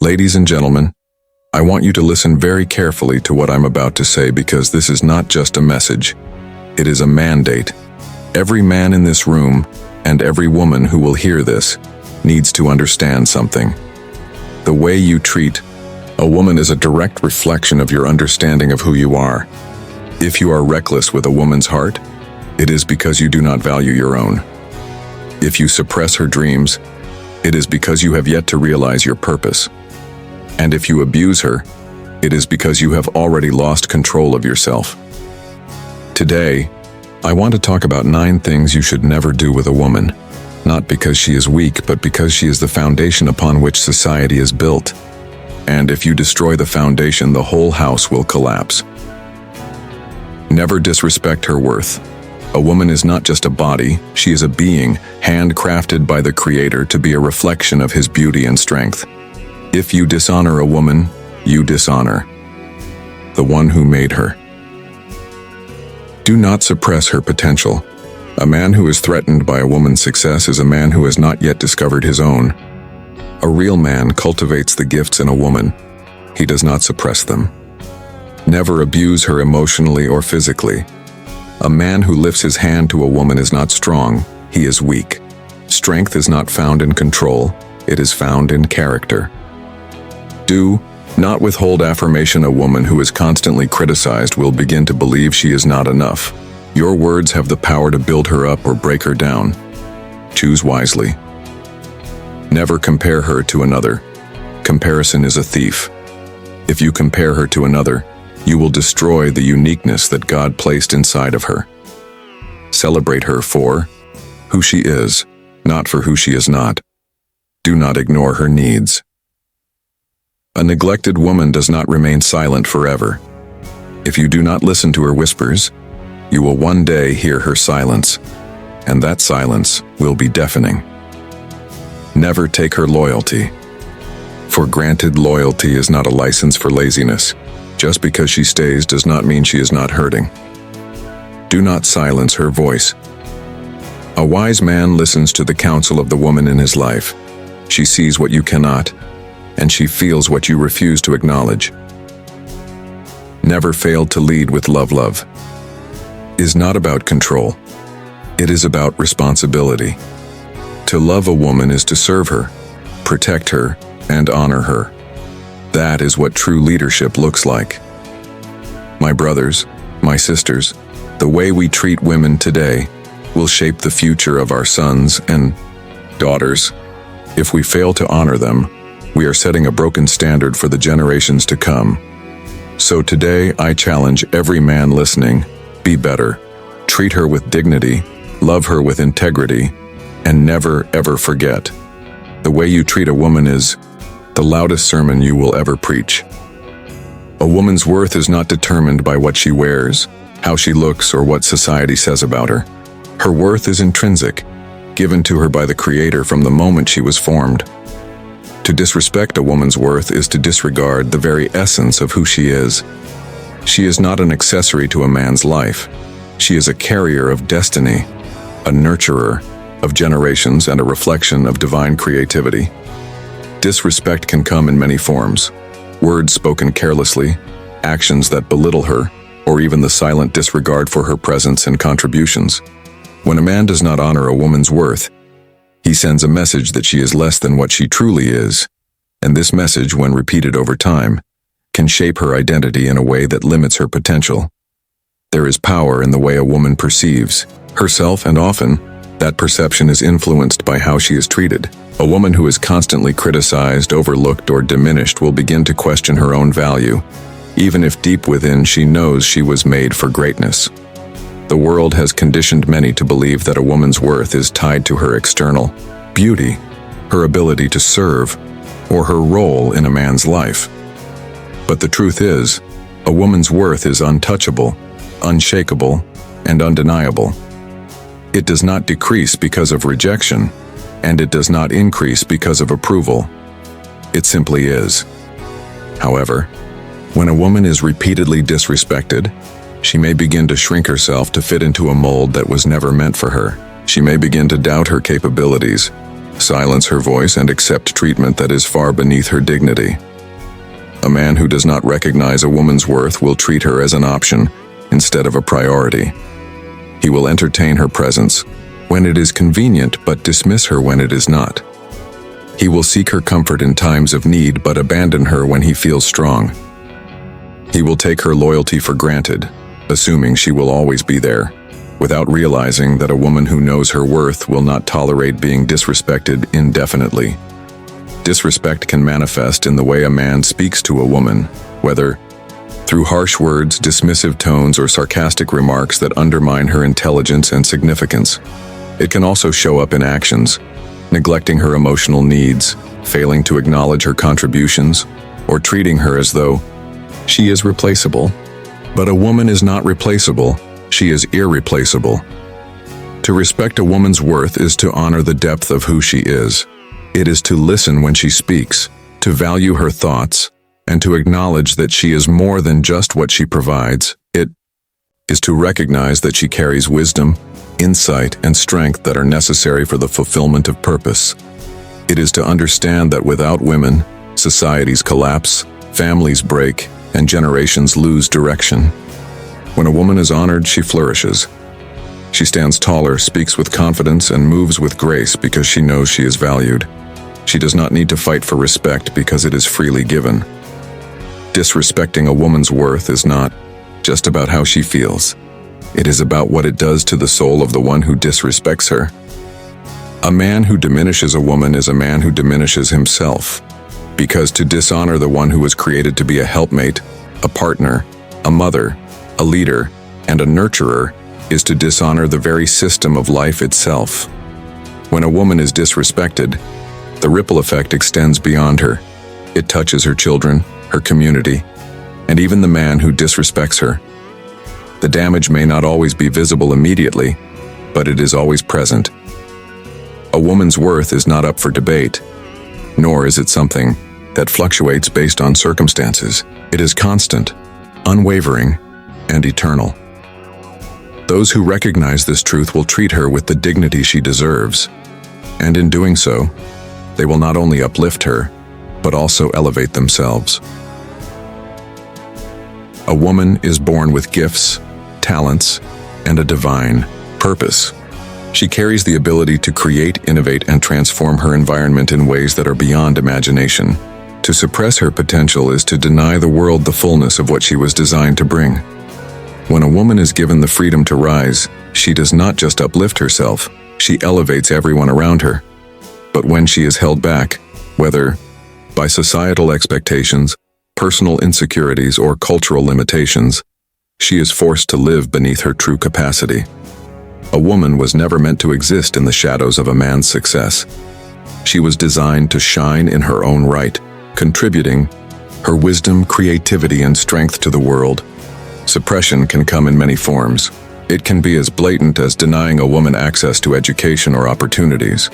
Ladies and gentlemen, I want you to listen very carefully to what I'm about to say because this is not just a message. It is a mandate. Every man in this room and every woman who will hear this needs to understand something. The way you treat a woman is a direct reflection of your understanding of who you are. If you are reckless with a woman's heart, it is because you do not value your own. If you suppress her dreams, it is because you have yet to realize your purpose. And if you abuse her, it is because you have already lost control of yourself. Today, I want to talk about 9 things you should never do with a woman, not because she is weak, but because she is the foundation upon which society is built. And if you destroy the foundation, the whole house will collapse. Never disrespect her worth. A woman is not just a body, she is a being, handcrafted by the Creator to be a reflection of His beauty and strength. If you dishonor a woman, you dishonor the one who made her. Do not suppress her potential. A man who is threatened by a woman's success is a man who has not yet discovered his own. A real man cultivates the gifts in a woman. He does not suppress them. Never abuse her emotionally or physically. A man who lifts his hand to a woman is not strong, he is weak. Strength is not found in control, it is found in character. Do not withhold affirmation. A woman who is constantly criticized will begin to believe she is not enough. Your words have the power to build her up or break her down. Choose wisely. Never compare her to another. Comparison is a thief. If you compare her to another, you will destroy the uniqueness that God placed inside of her. Celebrate her for who she is, not for who she is not. Do not ignore her needs. A neglected woman does not remain silent forever. If you do not listen to her whispers, you will one day hear her silence, and that silence will be deafening. Never take her loyalty. For granted, loyalty is not a license for laziness. Just because she stays does not mean she is not hurting. Do not silence her voice. A wise man listens to the counsel of the woman in his life. She sees what you cannot, and she feels what you refuse to acknowledge. Never fail to lead with love. Love is not about control. It is about responsibility. To love a woman is to serve her, protect her, and honor her. That is what true leadership looks like. My brothers, my sisters, the way we treat women today will shape the future of our sons and daughters. If we fail to honor them, we are setting a broken standard for the generations to come. So today, I challenge every man listening, be better. Treat her with dignity, love her with integrity, and never, ever forget. The way you treat a woman is the loudest sermon you will ever preach. A woman's worth is not determined by what she wears, how she looks, or what society says about her. Her worth is intrinsic, given to her by the Creator from the moment she was formed. To disrespect a woman's worth is to disregard the very essence of who she is. She is not an accessory to a man's life. She is a carrier of destiny, a nurturer of generations, and a reflection of divine creativity. Disrespect can come in many forms: words spoken carelessly, actions that belittle her, or even the silent disregard for her presence and contributions. When a man does not honor a woman's worth, he sends a message that she is less than what she truly is, and this message, when repeated over time, can shape her identity in a way that limits her potential. There is power in the way a woman perceives herself, and often, that perception is influenced by how she is treated. A woman who is constantly criticized, overlooked, or diminished will begin to question her own value, even if deep within she knows she was made for greatness. The world has conditioned many to believe that a woman's worth is tied to her external beauty, her ability to serve, or her role in a man's life. But the truth is, a woman's worth is untouchable, unshakable, and undeniable. It does not decrease because of rejection, and it does not increase because of approval. It simply is. However, when a woman is repeatedly disrespected, she may begin to shrink herself to fit into a mold that was never meant for her. She may begin to doubt her capabilities, silence her voice, and accept treatment that is far beneath her dignity. A man who does not recognize a woman's worth will treat her as an option instead of a priority. He will entertain her presence when it is convenient but dismiss her when it is not. He will seek her comfort in times of need but abandon her when he feels strong. He will take her loyalty for granted, assuming she will always be there, without realizing that a woman who knows her worth will not tolerate being disrespected indefinitely. Disrespect can manifest in the way a man speaks to a woman, whether through harsh words, dismissive tones, or sarcastic remarks that undermine her intelligence and significance. It can also show up in actions, neglecting her emotional needs, failing to acknowledge her contributions, or treating her as though she is replaceable. But a woman is not replaceable, she is irreplaceable. To respect a woman's worth is to honor the depth of who she is. It is to listen when she speaks, to value her thoughts, and to acknowledge that she is more than just what she provides. It is to recognize that she carries wisdom, insight, and strength that are necessary for the fulfillment of purpose. It is to understand that without women, societies collapse, families break, and generations lose direction. When a woman is honored, she flourishes. She stands taller, speaks with confidence, and moves with grace because she knows she is valued. She does not need to fight for respect because it is freely given. Disrespecting a woman's worth is not just about how she feels. It is about what it does to the soul of the one who disrespects her. A man who diminishes a woman is a man who diminishes himself, because to dishonor the one who was created to be a helpmate, a partner, a mother, a leader, and a nurturer is to dishonor the very system of life itself. When a woman is disrespected, the ripple effect extends beyond her. It touches her children, her community, and even the man who disrespects her. The damage may not always be visible immediately, but it is always present. A woman's worth is not up for debate, nor is it something that fluctuates based on circumstances. It is constant, unwavering, and eternal. Those who recognize this truth will treat her with the dignity she deserves, and in doing so, they will not only uplift her, but also elevate themselves. A woman is born with gifts, talents, and a divine purpose. She carries the ability to create, innovate, and transform her environment in ways that are beyond imagination. To suppress her potential is to deny the world the fullness of what she was designed to bring. When a woman is given the freedom to rise, she does not just uplift herself, she elevates everyone around her. But when she is held back, whether by societal expectations, personal insecurities, or cultural limitations, she is forced to live beneath her true capacity. A woman was never meant to exist in the shadows of a man's success. She was designed to shine in her own right, contributing her wisdom, creativity, and strength to the world. Suppression can come in many forms. It can be as blatant as denying a woman access to education or opportunities,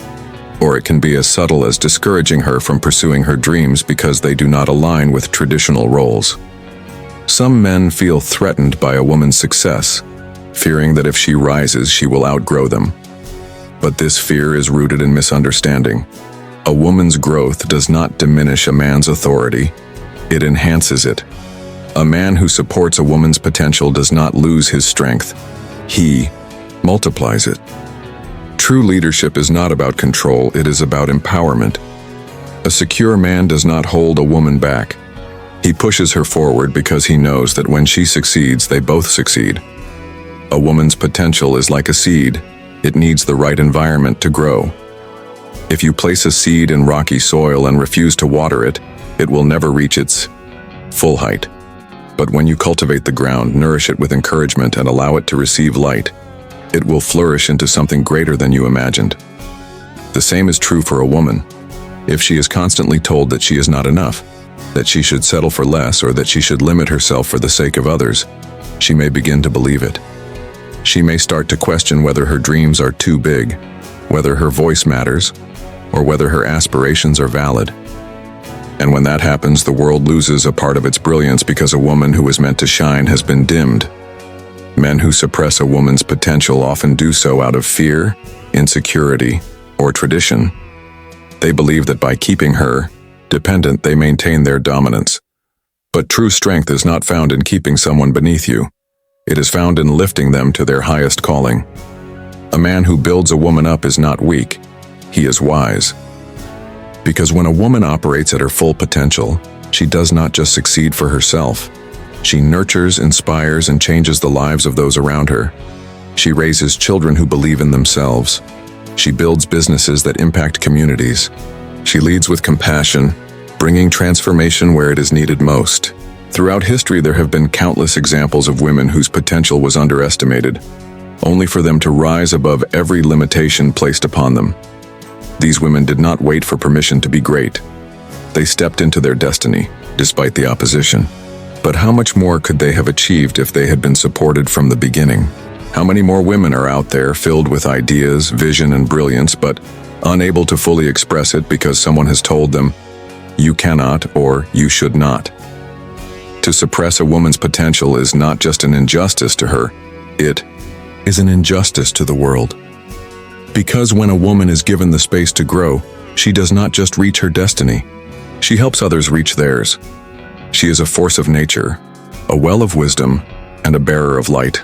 or it can be as subtle as discouraging her from pursuing her dreams because they do not align with traditional roles. Some men feel threatened by a woman's success, fearing that if she rises, she will outgrow them. But this fear is rooted in misunderstanding. A woman's growth does not diminish a man's authority, it enhances it. A man who supports a woman's potential does not lose his strength, he multiplies it. True leadership is not about control, it is about empowerment. A secure man does not hold a woman back. He pushes her forward because he knows that when she succeeds, they both succeed. A woman's potential is like a seed. It needs the right environment to grow. If you place a seed in rocky soil and refuse to water it, it will never reach its full height. But when you cultivate the ground, nourish it with encouragement, and allow it to receive light, it will flourish into something greater than you imagined. The same is true for a woman. If she is constantly told that she is not enough, that she should settle for less, or that she should limit herself for the sake of others, she may begin to believe it. She may start to question whether her dreams are too big, whether her voice matters, or whether her aspirations are valid. And when that happens, the world loses a part of its brilliance because a woman who was meant to shine has been dimmed. Men who suppress a woman's potential often do so out of fear, insecurity, or tradition. They believe that by keeping her dependent, they maintain their dominance. But true strength is not found in keeping someone beneath you. It is found in lifting them to their highest calling. A man who builds a woman up is not weak. He is wise. Because when a woman operates at her full potential, she does not just succeed for herself. She nurtures, inspires, and changes the lives of those around her. She raises children who believe in themselves. She builds businesses that impact communities. She leads with compassion, bringing transformation where it is needed most. Throughout history, there have been countless examples of women whose potential was underestimated, only for them to rise above every limitation placed upon them. These women did not wait for permission to be great. They stepped into their destiny, despite the opposition. But how much more could they have achieved if they had been supported from the beginning? How many more women are out there filled with ideas, vision, and brilliance, but unable to fully express it because someone has told them, "You cannot," or "You should not"? To suppress a woman's potential is not just an injustice to her, it is an injustice to the world. Because when a woman is given the space to grow, she does not just reach her destiny, she helps others reach theirs. She is a force of nature, a well of wisdom, and a bearer of light.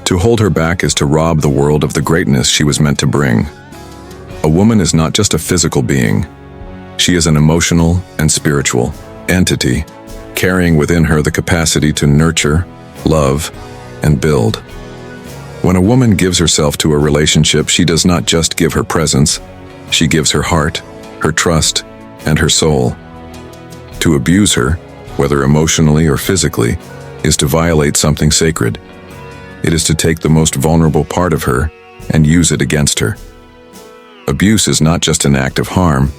To hold her back is to rob the world of the greatness she was meant to bring. A woman is not just a physical being. She is an emotional and spiritual entity, carrying within her the capacity to nurture, love, and build. When a woman gives herself to a relationship, she does not just give her presence, she gives her heart, her trust, and her soul. To abuse her, whether emotionally or physically, is to violate something sacred. It is to take the most vulnerable part of her and use it against her. Abuse is not just an act of harm,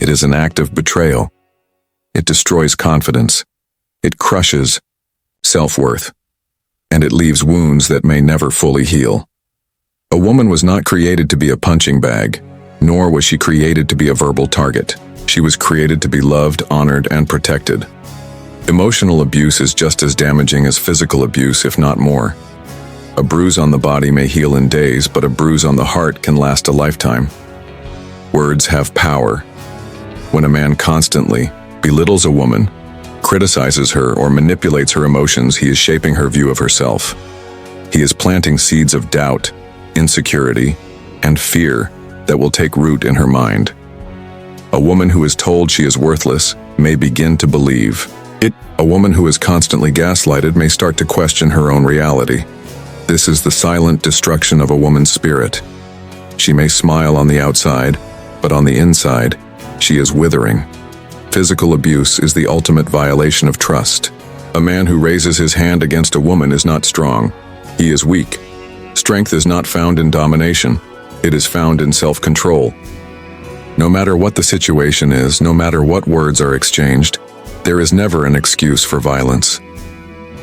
it is an act of betrayal. It destroys confidence. It crushes self-worth. And it leaves wounds that may never fully heal. A woman was not created to be a punching bag, nor was she created to be a verbal target. She was created to be loved, honored, and protected. Emotional abuse is just as damaging as physical abuse, if not more. A bruise on the body may heal in days, but a bruise on the heart can last a lifetime. Words have power. When a man constantly belittles a woman, criticizes her, or manipulates her emotions, he is shaping her view of herself. He is planting seeds of doubt, insecurity, and fear that will take root in her mind. A woman who is told she is worthless may begin to believe it. A woman who is constantly gaslighted may start to question her own reality. This is the silent destruction of a woman's spirit. She may smile on the outside, but on the inside, she is withering. Physical abuse is the ultimate violation of trust. A man who raises his hand against a woman is not strong. He is weak. Strength is not found in domination. It is found in self-control. No matter what the situation is, no matter what words are exchanged, there is never an excuse for violence.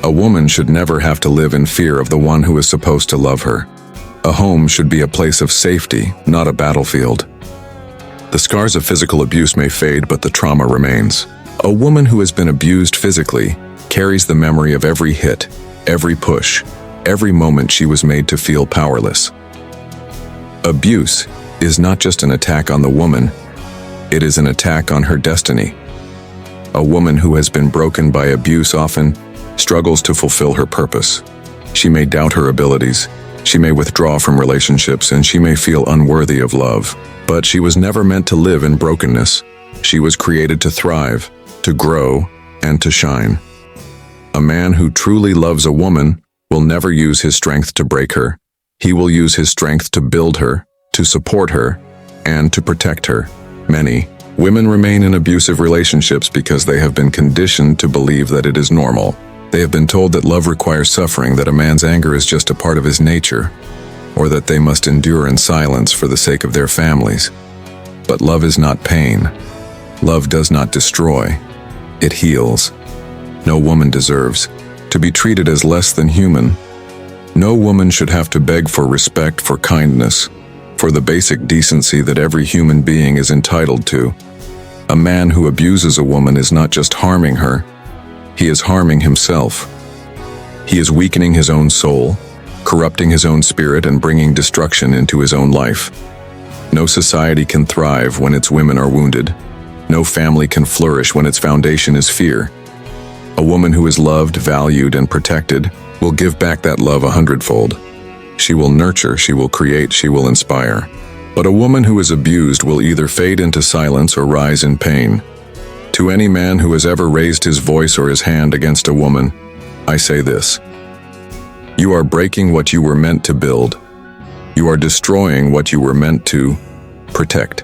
A woman should never have to live in fear of the one who is supposed to love her. A home should be a place of safety, not a battlefield. The scars of physical abuse may fade, but the trauma remains. A woman who has been abused physically carries the memory of every hit, every push, every moment she was made to feel powerless. Abuse is not just an attack on the woman, it is an attack on her destiny. A woman who has been broken by abuse often struggles to fulfill her purpose. She may doubt her abilities, she may withdraw from relationships, and she may feel unworthy of love. But she was never meant to live in brokenness. She was created to thrive, to grow, and to shine. A man who truly loves a woman will never use his strength to break her. He will use his strength to build her, to support her, and to protect her. Many women remain in abusive relationships because they have been conditioned to believe that it is normal. They have been told that love requires suffering, that a man's anger is just a part of his nature, or that they must endure in silence for the sake of their families. But love is not pain. Love does not destroy. It heals. No woman deserves to be treated as less than human. No woman should have to beg for respect, for kindness, for the basic decency that every human being is entitled to. A man who abuses a woman is not just harming her, he is harming himself. He is weakening his own soul, corrupting his own spirit, and bringing destruction into his own life. No society can thrive when its women are wounded. No family can flourish when its foundation is fear. A woman who is loved, valued, and protected will give back that love 100-fold. She will nurture, she will create, she will inspire. But a woman who is abused will either fade into silence or rise in pain. To any man who has ever raised his voice or his hand against a woman, I say this: you are breaking what you were meant to build. You are destroying what you were meant to protect.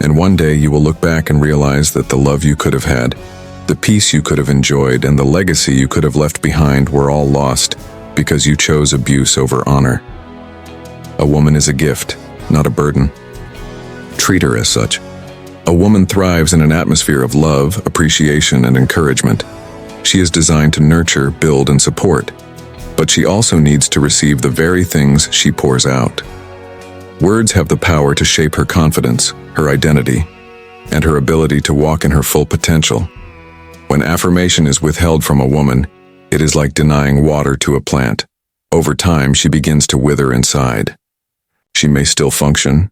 And one day you will look back and realize that the love you could have had, the peace you could have enjoyed, and the legacy you could have left behind were all lost because you chose abuse over honor. A woman is a gift, not a burden. Treat her as such. A woman thrives in an atmosphere of love, appreciation, and encouragement. She is designed to nurture, build, and support. But she also needs to receive the very things she pours out. Words have the power to shape her confidence, her identity, and her ability to walk in her full potential. When affirmation is withheld from a woman, it is like denying water to a plant. Over time, she begins to wither inside. She may still function,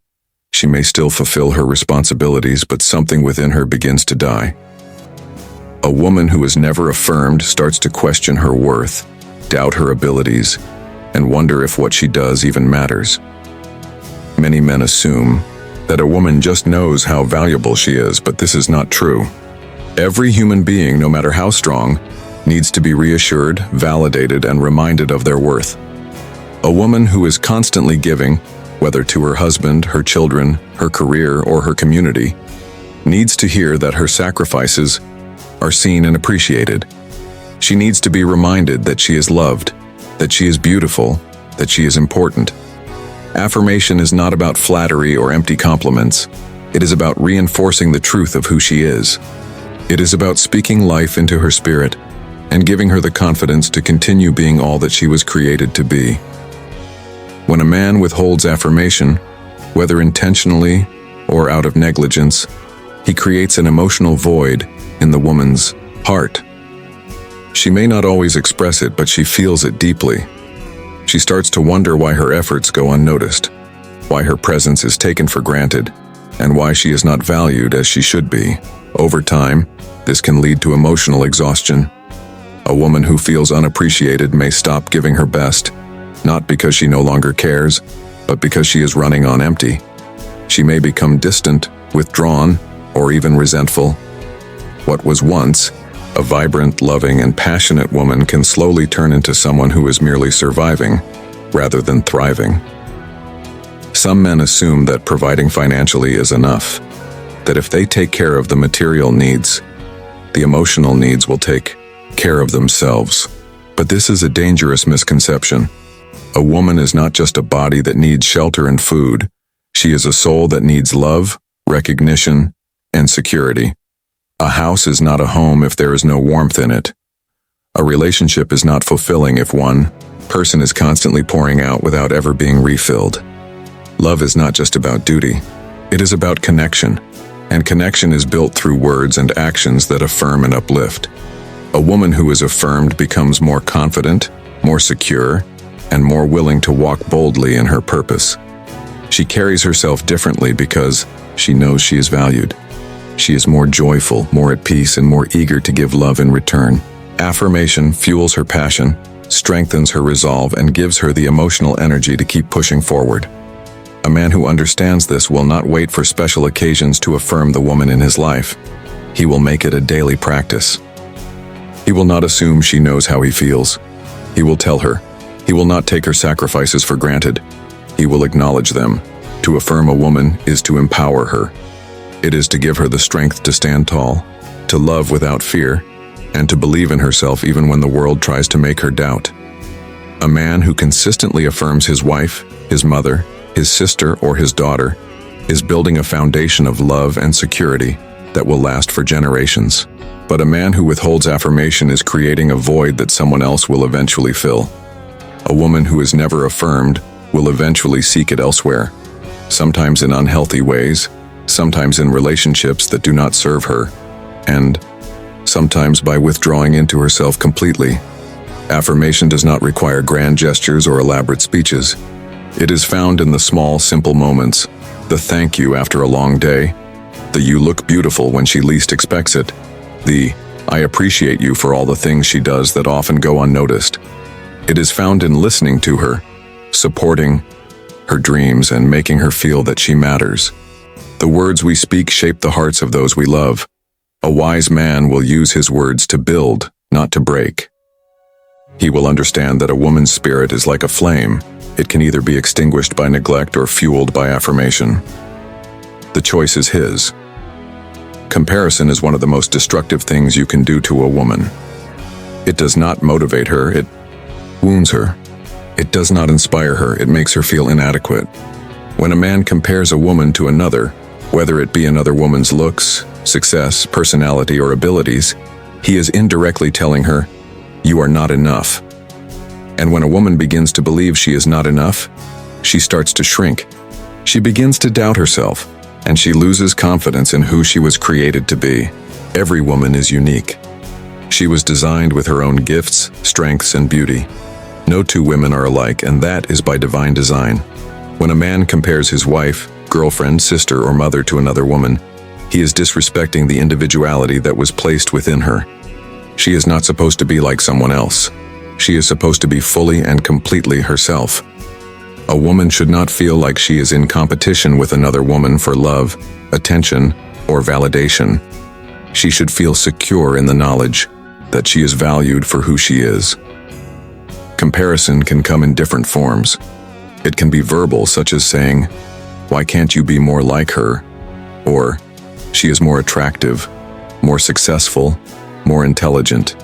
she may still fulfill her responsibilities, but something within her begins to die. A woman who is never affirmed starts to question her worth, doubt her abilities, and wonder if what she does even matters. Many men assume that a woman just knows how valuable she is, but this is not true. Every human being, no matter how strong, needs to be reassured, validated, and reminded of their worth. A woman who is constantly giving, whether to her husband, her children, her career, or her community, needs to hear that her sacrifices are seen and appreciated. She needs to be reminded that she is loved, that she is beautiful, that she is important. Affirmation is not about flattery or empty compliments. It is about reinforcing the truth of who she is. It is about speaking life into her spirit and giving her the confidence to continue being all that she was created to be. When a man withholds affirmation, whether intentionally or out of negligence, he creates an emotional void in the woman's heart. She may not always express it, but she feels it deeply. She starts to wonder why her efforts go unnoticed, why her presence is taken for granted, and why she is not valued as she should be. Over time, this can lead to emotional exhaustion. A woman who feels unappreciated may stop giving her best, not because she no longer cares, but because she is running on empty. She may become distant, withdrawn, or even resentful. What was once a vibrant, loving, and passionate woman can slowly turn into someone who is merely surviving, rather than thriving. Some men assume that providing financially is enough, that if they take care of the material needs, the emotional needs will take care of themselves. But this is a dangerous misconception. A woman is not just a body that needs shelter and food. She is a soul that needs love, recognition, and security. A house is not a home if there is no warmth in it. A relationship is not fulfilling if one person is constantly pouring out without ever being refilled. Love is not just about duty. It is about connection, and connection is built through words and actions that affirm and uplift. A woman who is affirmed becomes more confident, more secure, and more willing to walk boldly in her purpose. She carries herself differently because she knows she is valued. She is more joyful, more at peace, and more eager to give love in return. Affirmation fuels her passion, strengthens her resolve, and gives her the emotional energy to keep pushing forward. A man who understands this will not wait for special occasions to affirm the woman in his life. He will make it a daily practice. He will not assume she knows how he feels. He will tell her. He will not take her sacrifices for granted. He will acknowledge them. To affirm a woman is to empower her. It is to give her the strength to stand tall, to love without fear, and to believe in herself even when the world tries to make her doubt. A man who consistently affirms his wife, his mother, his sister, or his daughter is building a foundation of love and security that will last for generations. But a man who withholds affirmation is creating a void that someone else will eventually fill. A woman who is never affirmed will eventually seek it elsewhere, sometimes in unhealthy ways, sometimes in relationships that do not serve her, and sometimes by withdrawing into herself completely. Affirmation does not require grand gestures or elaborate speeches. It is found in the small, simple moments, The thank you after a long day. The you look beautiful when she least expects it. The I appreciate you for all the things she does that often go unnoticed. It is found in listening to her, supporting her dreams, and making her feel that she matters. The words we speak shape the hearts of those we love. A wise man will use his words to build, not to break. He will understand that a woman's spirit is like a flame. It can either be extinguished by neglect or fueled by affirmation. The choice is his. Comparison is one of the most destructive things you can do to a woman. It does not motivate her, it wounds her. It does not inspire her, it makes her feel inadequate. When a man compares a woman to another, whether it be another woman's looks, success, personality, or abilities, he is indirectly telling her, "You are not enough." And when a woman begins to believe she is not enough, she starts to shrink. She begins to doubt herself, and she loses confidence in who she was created to be. Every woman is unique. She was designed with her own gifts, strengths, and beauty. No two women are alike, and that is by divine design. When a man compares his wife, girlfriend, sister, or mother to another woman, he is disrespecting the individuality that was placed within her. She is not supposed to be like someone else. She is supposed to be fully and completely herself. A woman should not feel like she is in competition with another woman for love, attention, or validation. She should feel secure in the knowledge that she is valued for who she is. Comparison can come in different forms. It can be verbal, such as saying, "Why can't you be more like her?" Or, "She is more attractive, more successful, more intelligent."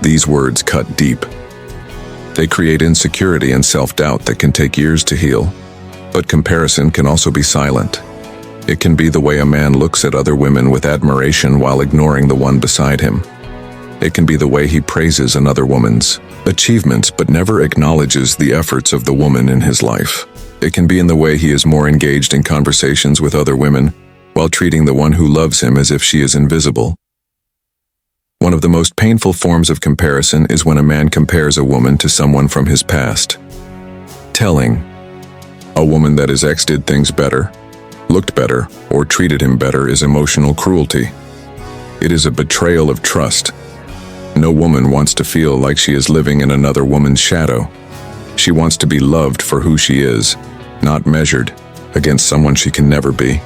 These words cut deep. They create insecurity and self-doubt that can take years to heal. But comparison can also be silent. It can be the way a man looks at other women with admiration while ignoring the one beside him. It can be the way he praises another woman's achievements but never acknowledges the efforts of the woman in his life. It can be in the way he is more engaged in conversations with other women while treating the one who loves him as if she is invisible. One of the most painful forms of comparison is when a man compares a woman to someone from his past. Telling a woman that his ex did things better, looked better, or treated him better is emotional cruelty. It is a betrayal of trust. No woman wants to feel like she is living in another woman's shadow. She wants to be loved for who she is, not measured against someone she can never be.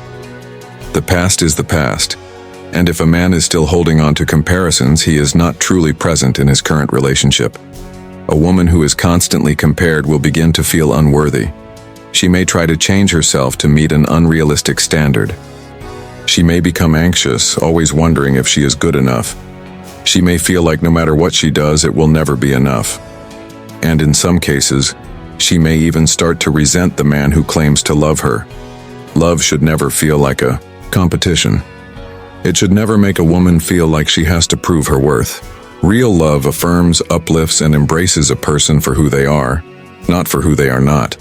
The past is the past. And if a man is still holding on to comparisons, he is not truly present in his current relationship. A woman who is constantly compared will begin to feel unworthy. She may try to change herself to meet an unrealistic standard. She may become anxious, always wondering if she is good enough. She may feel like no matter what she does, it will never be enough. And in some cases, she may even start to resent the man who claims to love her. Love should never feel like a competition. It should never make a woman feel like she has to prove her worth. Real love affirms, uplifts, and embraces a person for who they are, not for who they are not.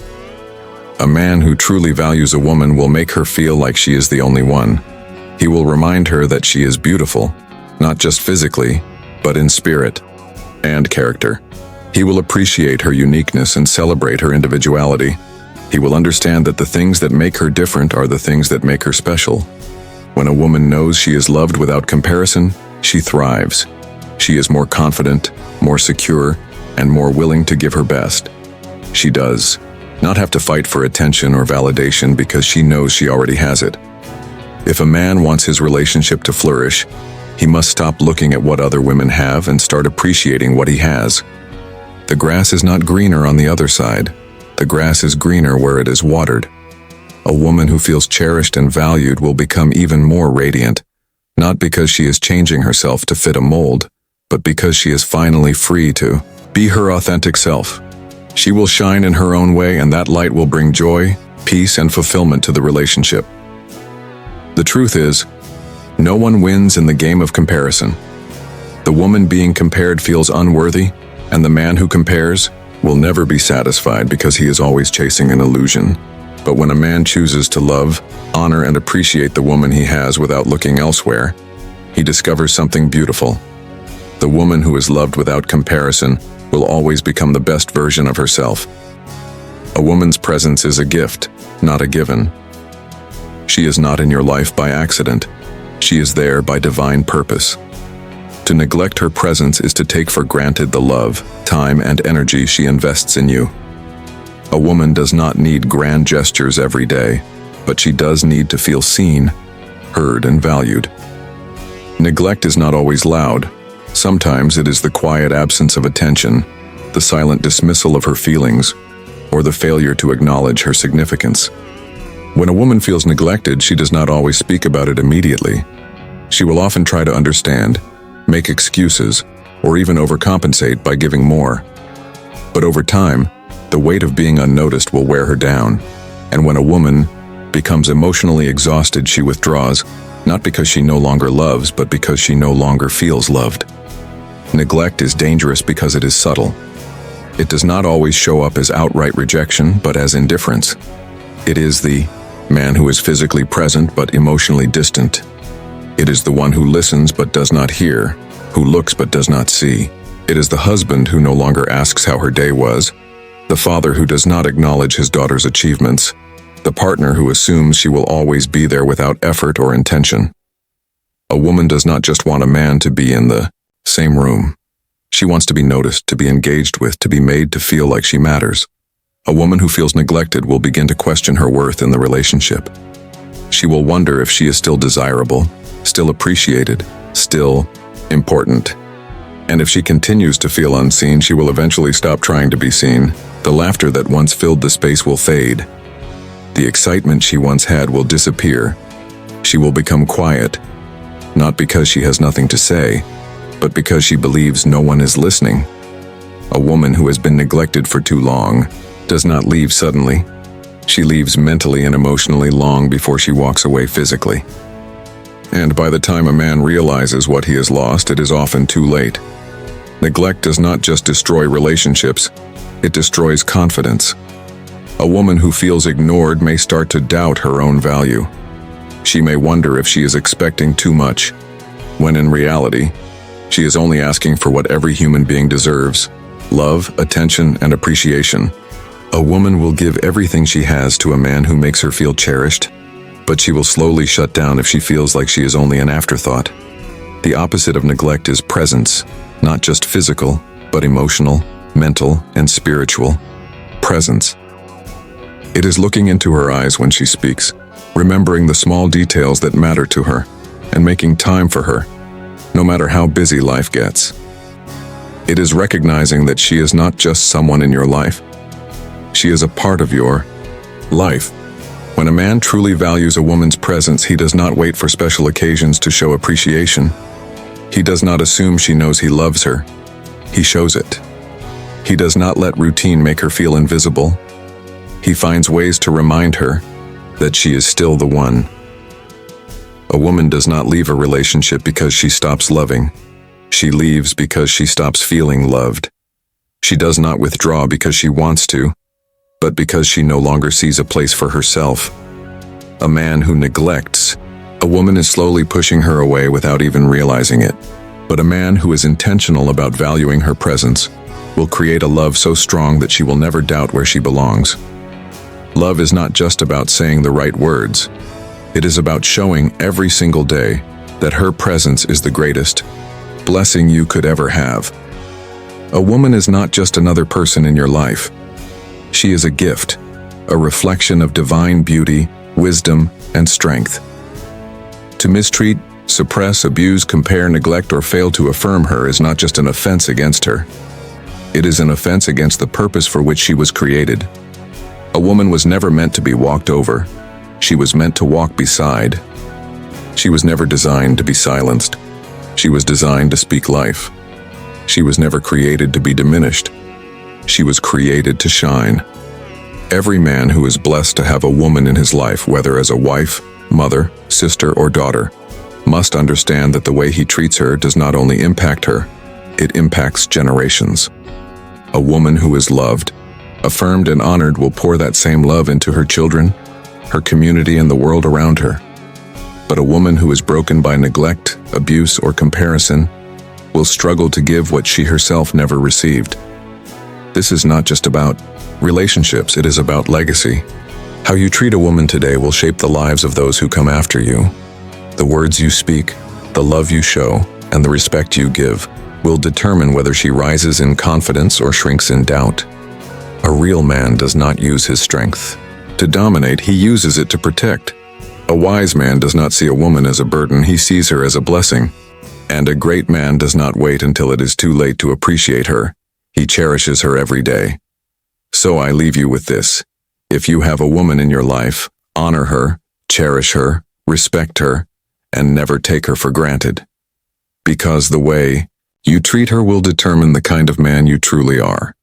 A man who truly values a woman will make her feel like she is the only one. He will remind her that she is beautiful, not just physically, but in spirit and character. He will appreciate her uniqueness and celebrate her individuality. He will understand that the things that make her different are the things that make her special. When a woman knows she is loved without comparison, she thrives. She is more confident, more secure, and more willing to give her best. She does not have to fight for attention or validation because she knows she already has it. If a man wants his relationship to flourish, he must stop looking at what other women have and start appreciating what he has. The grass is not greener on the other side. The grass is greener where it is watered. A woman who feels cherished and valued will become even more radiant, not because she is changing herself to fit a mold, but because she is finally free to be her authentic self. She will shine in her own way, and that light will bring joy, peace, and fulfillment to the relationship. The truth is, no one wins in the game of comparison. The woman being compared feels unworthy, and the man who compares will never be satisfied because he is always chasing an illusion. But when a man chooses to love, honor, and appreciate the woman he has without looking elsewhere, he discovers something beautiful. The woman who is loved without comparison will always become the best version of herself. A woman's presence is a gift, not a given. She is not in your life by accident. She is there by divine purpose. To neglect her presence is to take for granted the love, time, and energy she invests in you. A woman does not need grand gestures every day, but she does need to feel seen, heard, and valued. Neglect is not always loud. Sometimes it is the quiet absence of attention, the silent dismissal of her feelings, or the failure to acknowledge her significance. When a woman feels neglected, she does not always speak about it immediately. She will often try to understand, make excuses, or even overcompensate by giving more. But over time, the weight of being unnoticed will wear her down, and when a woman becomes emotionally exhausted, she withdraws, not because she no longer loves, but because she no longer feels loved. Neglect is dangerous because it is subtle. It does not always show up as outright rejection, but as indifference. It is the man who is physically present but emotionally distant. It is the one who listens but does not hear, who looks but does not see. It is the husband who no longer asks how her day was, the father who does not acknowledge his daughter's achievements, the partner who assumes she will always be there without effort or intention. A woman does not just want a man to be in the same room. She wants to be noticed, to be engaged with, to be made to feel like she matters. A woman who feels neglected will begin to question her worth in the relationship. She will wonder if she is still desirable, still appreciated, still important. And if she continues to feel unseen, she will eventually stop trying to be seen. The laughter that once filled the space will fade. The excitement she once had will disappear. She will become quiet, not because she has nothing to say, but because she believes no one is listening. A woman who has been neglected for too long does not leave suddenly. She leaves mentally and emotionally long before she walks away physically. And by the time a man realizes what he has lost, it is often too late. Neglect does not just destroy relationships, it destroys confidence. A woman who feels ignored may start to doubt her own value. She may wonder if she is expecting too much, when in reality, she is only asking for what every human being deserves: love, attention, and appreciation. A woman will give everything she has to a man who makes her feel cherished, but she will slowly shut down if she feels like she is only an afterthought. The opposite of neglect is presence, not just physical, but emotional, mental, and spiritual. Presence. It is looking into her eyes when she speaks, remembering the small details that matter to her, and making time for her, no matter how busy life gets. It is recognizing that she is not just someone in your life. She is a part of your life. When a man truly values a woman's presence, he does not wait for special occasions to show appreciation. He does not assume she knows he loves her. He shows it. He does not let routine make her feel invisible. He finds ways to remind her that she is still the one. A woman does not leave a relationship because she stops loving. She leaves because she stops feeling loved. She does not withdraw because she wants to, but because she no longer sees a place for herself. A man who neglects a woman is slowly pushing her away without even realizing it. But a man who is intentional about valuing her presence will create a love so strong that she will never doubt where she belongs. Love is not just about saying the right words. It is about showing every single day that her presence is the greatest blessing you could ever have. A woman is not just another person in your life. She is a gift, a reflection of divine beauty, wisdom, and strength. To mistreat, suppress, abuse, compare, neglect, or fail to affirm her is not just an offense against her. It is an offense against the purpose for which she was created. A woman was never meant to be walked over. She was meant to walk beside. She was never designed to be silenced. She was designed to speak life. She was never created to be diminished. She was created to shine. Every man who is blessed to have a woman in his life, whether as a wife, mother, sister, or daughter, must understand that the way he treats her does not only impact her, it impacts generations. A woman who is loved, affirmed, and honored will pour that same love into her children, her community, and the world around her. But a woman who is broken by neglect, abuse, or comparison will struggle to give what she herself never received. This is not just about relationships, it is about legacy. How you treat a woman today will shape the lives of those who come after you. The words you speak, the love you show, and the respect you give will determine whether she rises in confidence or shrinks in doubt. A real man does not use his strength to dominate, he uses it to protect. A wise man does not see a woman as a burden, he sees her as a blessing. And a great man does not wait until it is too late to appreciate her, he cherishes her every day. So I leave you with this. If you have a woman in your life, honor her, cherish her, respect her, and never take her for granted. Because the way you treat her will determine the kind of man you truly are.